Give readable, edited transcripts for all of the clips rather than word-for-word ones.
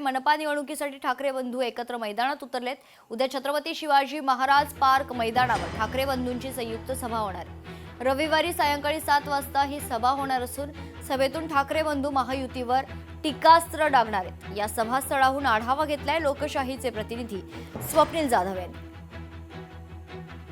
मनपा निवडणुकीसाठी ठाकरे बंधू एकत्र मैदानात उतरलेत। उद्या छत्रपती शिवाजी महाराज पार्क मैदानावर ठाकरे बंधूंची संयुक्त सभा होणार आहे। रविवारी सायंकाळी 7 वाजता ही सभा होणार असून सभेतून ठाकरे बंधू महायुतीवर टीकास्त्र डागणार आहेत। या सभास्थळाहून आढावा घेतलाय लोकशाहीचे प्रतिनिधी स्वप्नील जाधव यांनी।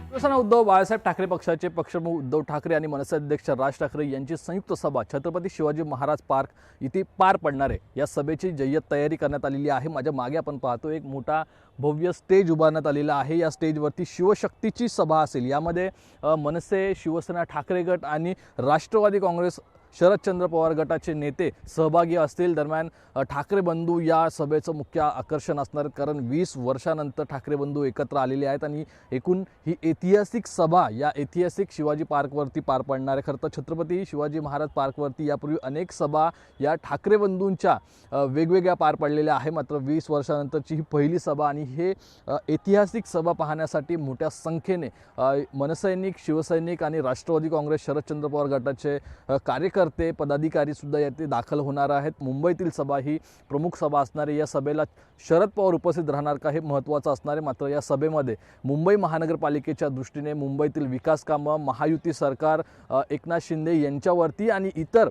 शिवसेना उद्धव बाळासाहेब ठाकरे पक्षाचे पक्षप्रमुख उद्धव ठाकरे आणि मनसे अध्यक्ष राज ठाकरे यांची संयुक्त सभा छत्रपती शिवाजी महाराज पार्क इथे पार पडणार आहे। या सभेची जय्यत तयारी करण्यात आलेली आहे। माझ्या मागे आपण पाहतो एक मोठा भव्य स्टेज उभारण्यात आलेला आहे। या स्टेजवरती शिवशक्तीची सभा असेल। यामध्ये मनसे, शिवसेना, ठाकरे गट आणि राष्ट्रवादी काँग्रेस शरदचंद्र पवार गटाचे नेते सहभागी असतील। दरम्यान ठाकरे बंधू या सभेचं मुख्य आकर्षण असणार, कारण 20 वर्षानंतर ठाकरे बंधू एकत्र आलेले आहेत आणि एकूण ही ऐतिहासिक सभा या ऐतिहासिक शिवाजी पार्कवरती पार पडणार आहे। खरं तर छत्रपती शिवाजी महाराज पार्कवरती यापूर्वी अनेक सभा या ठाकरे बंधूंच्या वेगवेगळ्या पार पडलेल्या आहे। मात्र 20 वर्षानंतरची ही पहिली सभा आणि हे ऐतिहासिक सभा पाहण्यासाठी मोठ्या संख्येने मनसैनिक, शिवसैनिक आणि राष्ट्रवादी काँग्रेस शरदचंद्र पवार गटाचे कार्यकर्ते पदाधिकारी सुद्धा येथे दाखल होणार आहेत। मुंबईतील सभा ही प्रमुख सभा असणार आहे। या सभेला शरद पवार उपस्थित राहणार का हे महत्त्वाचं असणार आहे। मात्र या सभेमध्ये मुंबई महानगरपालिकेच्या दृष्टीने मुंबईतील विकास कामं, महायुती सरकार, एकनाथ शिंदे यांच्यावरती आणि इतर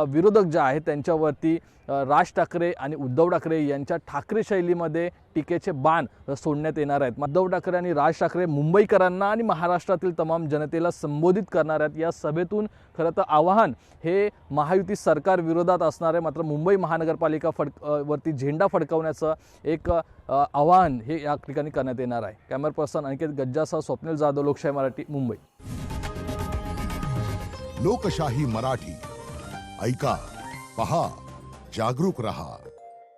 विरोधक जे आहेत त्यांच्यावरती राज ठाकरे आणि उद्धव ठाकरे यांच्या ठाकरे शैलीमध्ये टीकेचे बाण सोडण्यात येणार आहेत। उद्धव ठाकरे आणि राज ठाकरे मुंबईकरांना आणि महाराष्ट्रातील तमाम जनतेला संबोधित करणार आहेत। या सभेतून खरं तर आवाहन हे महायुती सरकार विरोधात असणार आहे। मात्र मुंबई महानगरपालिका वरती झेंडा फडकवण्याचं एक आवाहन हे या ठिकाणी करण्यात येणार आहे। कॅमेरा पर्सन अनिकेत गज्जासह स्वप्नील जाधव, लोकशाही मराठी, मुंबई। लोकशाही मराठी ऐका, पहा, जागरूक रहा।